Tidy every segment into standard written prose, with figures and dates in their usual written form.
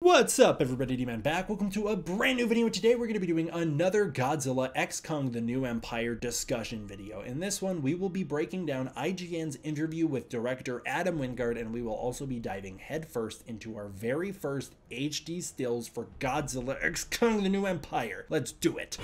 What's up everybody, D-Man back. Welcome to a brand new video. Today we're going to be doing another Godzilla X Kong The New Empire discussion video. In this one we will be breaking down IGN's interview with director Adam Wingard, and we will also be diving headfirst into our very first HD stills for Godzilla X Kong The New Empire. Let's do it.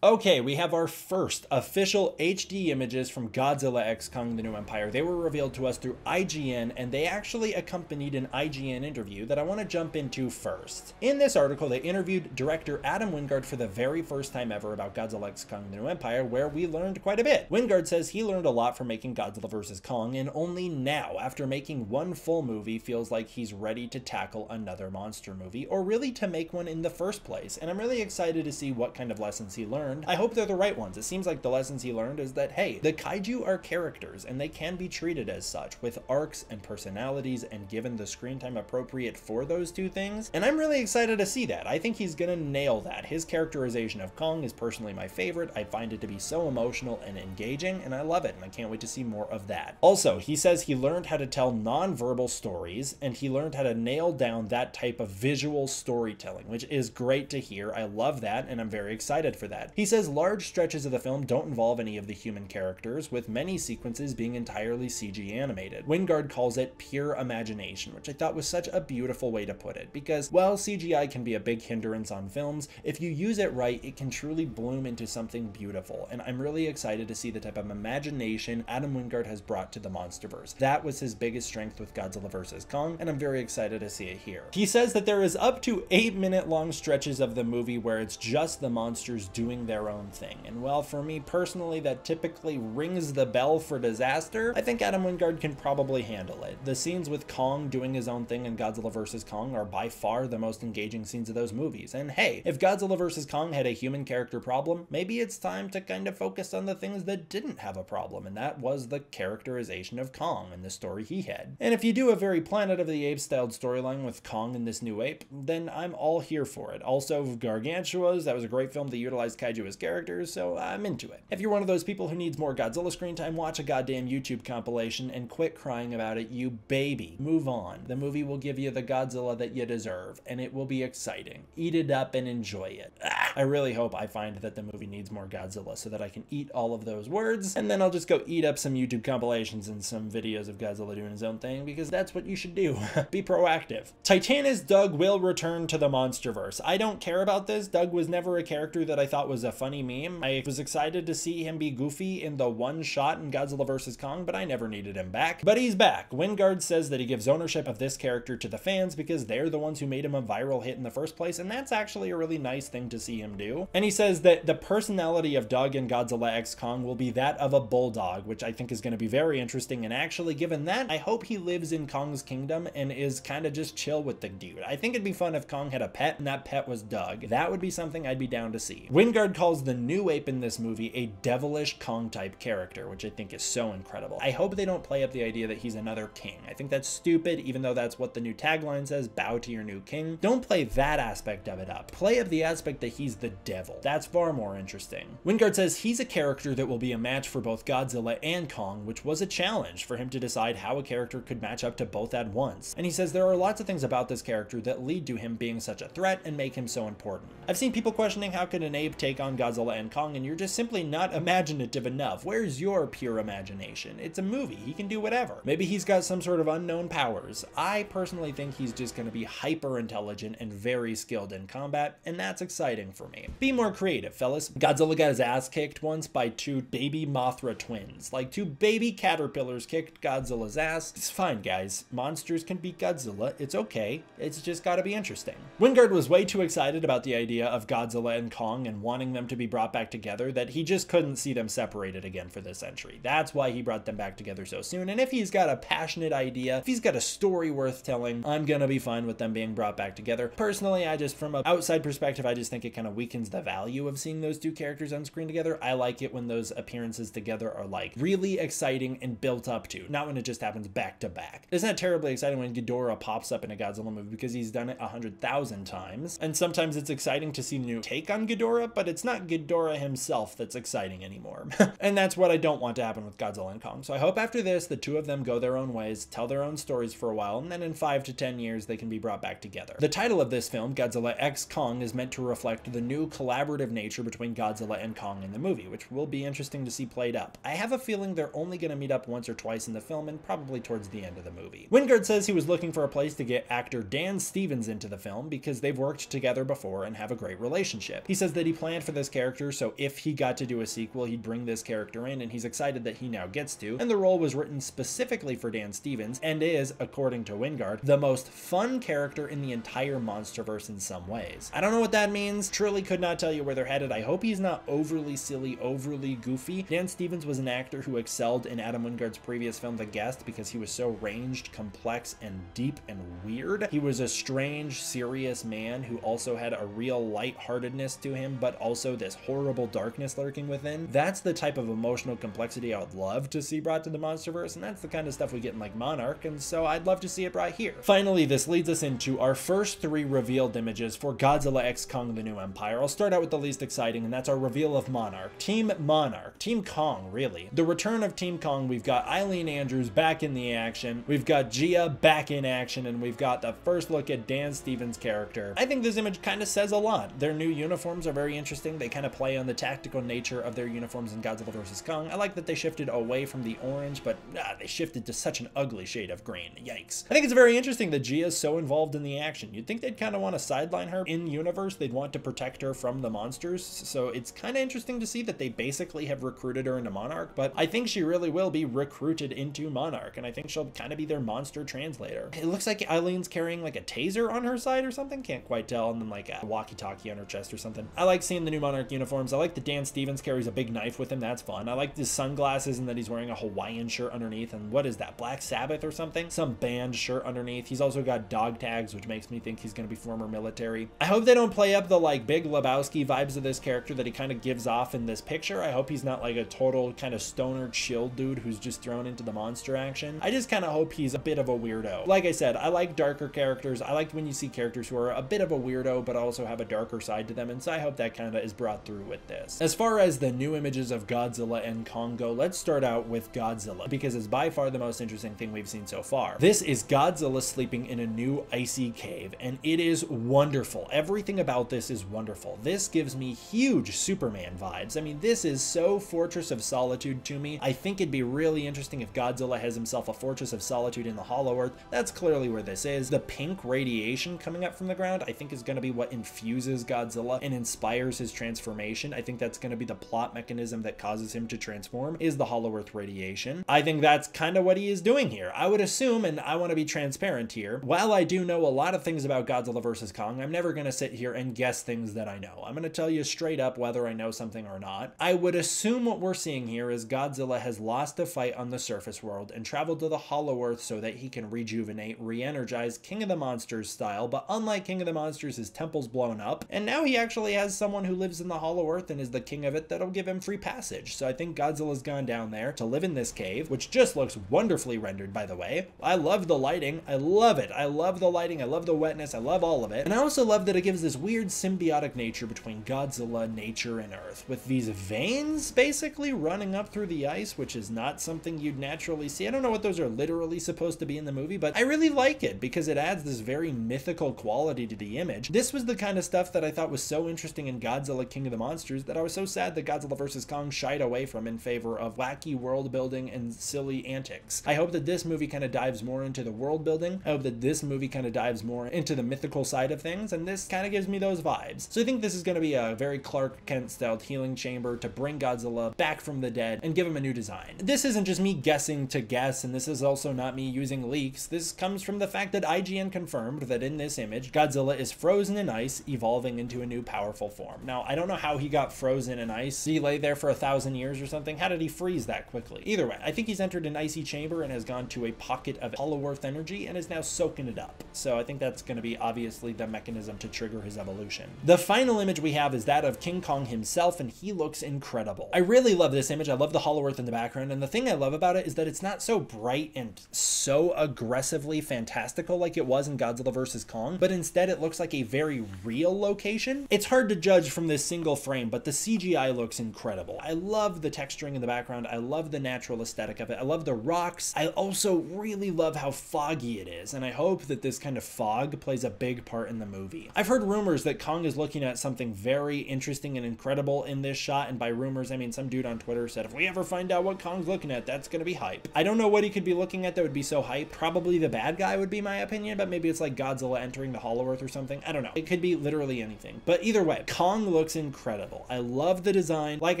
Okay, we have our first official HD images from Godzilla X Kong The New Empire. They were revealed to us through IGN, and they actually accompanied an IGN interview that I want to jump into first. In this article, they interviewed director Adam Wingard for the very first time ever about Godzilla X Kong The New Empire, where we learned quite a bit. Wingard says he learned a lot from making Godzilla vs. Kong, and only now, after making one full movie, feels like he's ready to tackle another monster movie, or really to make one in the first place. And I'm really excited to see what kind of lessons he learned. I hope they're the right ones. It seems like the lessons he learned is that, hey, the kaiju are characters and they can be treated as such, with arcs and personalities and given the screen time appropriate for those two things. And I'm really excited to see that. I think he's gonna nail that. His characterization of Kong is personally my favorite. I find it to be so emotional and engaging, and I love it, and I can't wait to see more of that. Also, he says he learned how to tell non-verbal stories, and he learned how to nail down that type of visual storytelling, which is great to hear. I love that, and I'm very excited for that. He says large stretches of the film don't involve any of the human characters, with many sequences being entirely CG animated. Wingard calls it pure imagination, which I thought was such a beautiful way to put it, because while CGI can be a big hindrance on films, if you use it right, it can truly bloom into something beautiful, and I'm really excited to see the type of imagination Adam Wingard has brought to the MonsterVerse. That was his biggest strength with Godzilla vs. Kong, and I'm very excited to see it here. He says that there is up to 8-minute long stretches of the movie where it's just the monsters doing their own thing, and well, for me personally, that typically rings the bell for disaster. I think Adam Wingard can probably handle it. The scenes with Kong doing his own thing in Godzilla vs. Kong are by far the most engaging scenes of those movies, and hey, if Godzilla vs. Kong had a human character problem, maybe it's time to kind of focus on the things that didn't have a problem, and that was the characterization of Kong and the story he had. And if you do a very Planet of the Apes styled storyline with Kong and this new ape, then I'm all here for it. Also, Gargantuas, that was a great film that utilized kaiju as characters, so I'm into it. If you're one of those people who needs more Godzilla screen time, watch a goddamn YouTube compilation and quit crying about it, you baby. Move on. The movie will give you the Godzilla that you deserve, and it will be exciting. Eat it up and enjoy it. I really hope I find that the movie needs more Godzilla so that I can eat all of those words, and then I'll just go eat up some YouTube compilations and some videos of Godzilla doing his own thing, because that's what you should do. Be proactive. Titanus Doug will return to the MonsterVerse. I don't care about this. Doug was never a character that I thought was a funny meme. I was excited to see him be goofy in the one shot in Godzilla vs. Kong, but I never needed him back. But he's back. Wingard says that he gives ownership of this character to the fans because they're the ones who made him a viral hit in the first place, and that's actually a really nice thing to see him do. And he says that the personality of Doug in Godzilla X Kong will be that of a bulldog, which I think is going to be very interesting, and actually, given that, I hope he lives in Kong's kingdom and is kind of just chill with the dude. I think it'd be fun if Kong had a pet and that pet was Doug. That would be something I'd be down to see. Wingard calls the new ape in this movie a devilish Kong type character, which I think is so incredible. I hope they don't play up the idea that he's another king. I think that's stupid, even though that's what the new tagline says, bow to your new king. Don't play that aspect of it up. Play up the aspect that he's the devil. That's far more interesting. Wingard says he's a character that will be a match for both Godzilla and Kong, which was a challenge for him to decide how a character could match up to both at once. And he says there are lots of things about this character that lead to him being such a threat and make him so important. I've seen people questioning how could an ape take on Godzilla and Kong, and you're just simply not imaginative enough. Where's your pure imagination? It's a movie. He can do whatever. Maybe he's got some sort of unknown powers. I personally think he's just going to be hyper intelligent and very skilled in combat, and that's exciting for me. Be more creative, fellas. Godzilla got his ass kicked once by two baby Mothra twins. Like, two baby caterpillars kicked Godzilla's ass. It's fine, guys. Monsters can beat Godzilla. It's okay. It's just gotta be interesting. Wingard was way too excited about the idea of Godzilla and Kong and wanting them them to be brought back together that he just couldn't see them separated again for this entry. That's why he brought them back together so soon. And if he's got a passionate idea, if he's got a story worth telling, I'm gonna be fine with them being brought back together. Personally, I just, from an outside perspective, I just think it kind of weakens the value of seeing those two characters on screen together. I like it when those appearances together are like really exciting and built up to, not when it just happens back to back. It's not terribly exciting when Ghidorah pops up in a Godzilla movie because he's done it 100,000 times. And sometimes it's exciting to see a new take on Ghidorah, but it's not Ghidorah himself that's exciting anymore. And that's what I don't want to happen with Godzilla and Kong. So I hope after this, the two of them go their own ways, tell their own stories for a while, and then in 5 to 10 years, they can be brought back together. The title of this film, Godzilla X Kong, is meant to reflect the new collaborative nature between Godzilla and Kong in the movie, which will be interesting to see played up. I have a feeling they're only going to meet up once or twice in the film, and probably towards the end of the movie. Wingard says he was looking for a place to get actor Dan Stevens into the film because they've worked together before and have a great relationship. He says that he planned for this character, so if he got to do a sequel, he'd bring this character in, and he's excited that he now gets to. And the role was written specifically for Dan Stevens, and is, according to Wingard, the most fun character in the entire MonsterVerse in some ways. I don't know what that means, truly could not tell you where they're headed. I hope he's not overly silly, overly goofy. Dan Stevens was an actor who excelled in Adam Wingard's previous film, The Guest, because he was so ranged, complex, and deep and weird. He was a strange, serious man who also had a real lightheartedness to him, but also this horrible darkness lurking within. That's the type of emotional complexity I would love to see brought to the MonsterVerse, and that's the kind of stuff we get in like Monarch, and so I'd love to see it brought here. Finally, this leads us into our first 3 revealed images for Godzilla X Kong: The New Empire. I'll start out with the least exciting, and that's our reveal of Monarch. Team Monarch. Team Kong, really. The return of Team Kong. We've got Eileen Andrews back in the action, we've got Gia back in action, and we've got the first look at Dan Stevens' character. I think this image kind of says a lot. Their new uniforms are very interesting. They kind of play on the tactical nature of their uniforms in Godzilla vs. Kong. I like that they shifted away from the orange, but they shifted to such an ugly shade of green. Yikes. I think it's very interesting that Gia is so involved in the action. You'd think they'd kind of want to sideline her in universe. They'd want to protect her from the monsters. So it's kind of interesting to see that they basically have recruited her into Monarch, but I think she really will be recruited into Monarch, and I think she'll kind of be their monster translator. It looks like Eileen's carrying like a taser on her side or something. Can't quite tell. And then like a walkie-talkie on her chest or something. I like seeing the new Monarch uniforms. I like that Dan Stevens carries a big knife with him. That's fun. I like his sunglasses and that he's wearing a Hawaiian shirt underneath. And what is that? Black Sabbath or something? Some band shirt underneath. He's also got dog tags, which makes me think he's going to be former military. I hope they don't play up the like Big Lebowski vibes of this character that he kind of gives off in this picture. I hope he's not like a total kind of stoner chill dude who's just thrown into the monster action. I just kind of hope he's a bit of a weirdo. Like I said, I like darker characters. I like when you see characters who are a bit of a weirdo but also have a darker side to them, and so I hope that kind of is brought through with this. As far as the new images of Godzilla and Kong go, let's start out with Godzilla, because it's by far the most interesting thing we've seen so far. This is Godzilla sleeping in a new icy cave, and it is wonderful. Everything about this is wonderful. This gives me huge Superman vibes. I mean, this is so Fortress of Solitude to me. I think it'd be really interesting if Godzilla has himself a Fortress of Solitude in the Hollow Earth. That's clearly where this is. The pink radiation coming up from the ground, I think, is going to be what infuses Godzilla and inspires his transformation. I think that's going to be the plot mechanism that causes him to transform, is the Hollow Earth radiation. I think that's kind of what he is doing here. I would assume, and I want to be transparent here, while I do know a lot of things about Godzilla vs. Kong, I'm never going to sit here and guess things that I know. I'm going to tell you straight up whether I know something or not. I would assume what we're seeing here is Godzilla has lost a fight on the surface world and traveled to the Hollow Earth so that he can rejuvenate, re-energize King of the Monsters style, but unlike King of the Monsters, his temple's blown up, and now he actually has someone who lives in the Hollow Earth and is the king of it that'll give him free passage. So I think Godzilla's gone down there to live in this cave, which just looks wonderfully rendered, by the way. I love the lighting. I love it. I love the lighting. I love the wetness. I love all of it. And I also love that it gives this weird symbiotic nature between Godzilla, nature, and Earth, with these veins basically running up through the ice, which is not something you'd naturally see. I don't know what those are literally supposed to be in the movie, but I really like it because it adds this very mythical quality to the image. This was the kind of stuff that I thought was so interesting in Godzilla King of the Monsters that I was so sad that Godzilla vs. Kong shied away from in favor of wacky world building and silly antics. I hope that this movie kind of dives more into the world building. I hope that this movie kind of dives more into the mythical side of things, and this kind of gives me those vibes. So I think this is going to be a very Clark Kent styled healing chamber to bring Godzilla back from the dead and give him a new design. This isn't just me guessing to guess, and this is also not me using leaks. This comes from the fact that IGN confirmed that in this image, Godzilla is frozen in ice, evolving into a new powerful form. Now, Now, I don't know how he got frozen in ice. Did he lay there for 1,000 years or something? How did he freeze that quickly? Either way, I think he's entered an icy chamber and has gone to a pocket of hollow earth energy and is now soaking it up. So I think that's going to be obviously the mechanism to trigger his evolution. The final image we have is that of King Kong himself, and he looks incredible. I really love this image. I love the hollow earth in the background, and the thing I love about it is that it's not so bright and so aggressively fantastical like it was in Godzilla vs. Kong, but instead it looks like a very real location. It's hard to judge from this single frame, but the CGI looks incredible. I love the texturing in the background. I love the natural aesthetic of it. I love the rocks. I also really love how foggy it is, and I hope that this kind of fog plays a big part in the movie. I've heard rumors that Kong is looking at something very interesting and incredible in this shot, and by rumors I mean some dude on Twitter said if we ever find out what Kong's looking at, that's gonna be hype. I don't know what he could be looking at that would be so hype. Probably the bad guy would be my opinion, but maybe it's like Godzilla entering the hollow earth or something. I don't know. It could be literally anything. But either way, Kong looks incredible. I love the design. Like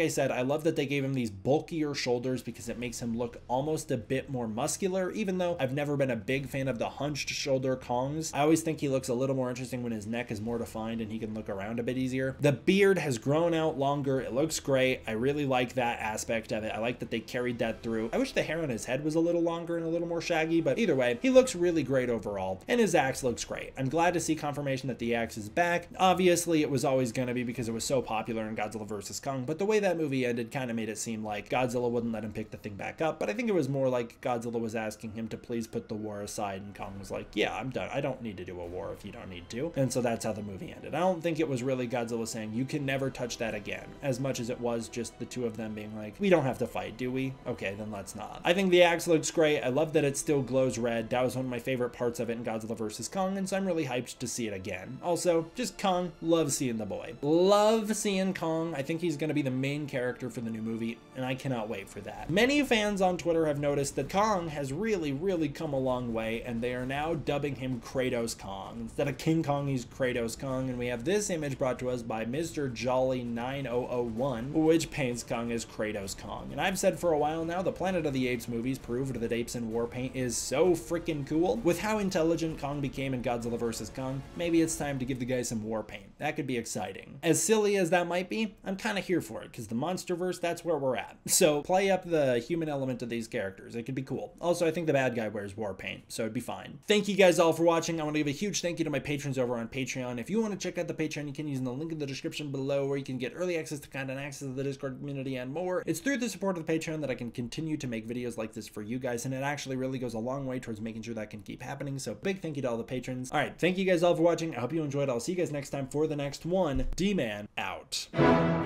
I said, I love that they gave him these bulkier shoulders because it makes him look almost a bit more muscular, even though I've never been a big fan of the hunched shoulder Kongs. I always think he looks a little more interesting when his neck is more defined and he can look around a bit easier. The beard has grown out longer. It looks great. I really like that aspect of it. I like that they carried that through. I wish the hair on his head was a little longer and a little more shaggy, but either way, he looks really great overall, and his axe looks great. I'm glad to see confirmation that the axe is back. Obviously, it was always going to be because it was so popular in Godzilla vs. Kong, but the way that movie ended kind of made it seem like Godzilla wouldn't let him pick the thing back up, but I think it was more like Godzilla was asking him to please put the war aside, and Kong was like, yeah, I'm done. I don't need to do a war if you don't need to. And so that's how the movie ended. I don't think it was really Godzilla saying, you can never touch that again, as much as it was just the two of them being like, we don't have to fight, do we? Okay, then let's not. I think the axe looks great. I love that it still glows red. That was one of my favorite parts of it in Godzilla vs. Kong, and so I'm really hyped to see it again. Also, just Kong, love seeing the boy. Love seeing Kong. I think he's going to be the main character for the new movie, and I cannot wait for that. Many fans on Twitter have noticed that Kong has really come a long way, and they are now dubbing him Kratos Kong. Instead of King Kong, he's Kratos Kong, and we have this image brought to us by Mr. Jolly 9001, which paints Kong as Kratos Kong. And I've said for a while now, the Planet of the Apes movies proved that apes in war paint is so freaking cool. With how intelligent Kong became in Godzilla vs. Kong, maybe it's time to give the guy some war paint. That could be exciting. As silly as that might be, I'm kind of here for it, because the MonsterVerse, that's where we're at. So play up the human element of these characters. It could be cool. Also, I think the bad guy wears war paint, so it'd be fine. Thank you guys all for watching. I want to give a huge thank you to my patrons over on Patreon. If you want to check out the Patreon, you can use the link in the description below, where you can get early access to content, access to the Discord community, and more. It's through the support of the Patreon that I can continue to make videos like this for you guys, and it actually really goes a long way towards making sure that can keep happening. So big thank you to all the patrons. All right, thank you guys all for watching. I hope you enjoyed. I'll see you guys next time for the next one. D-Man out.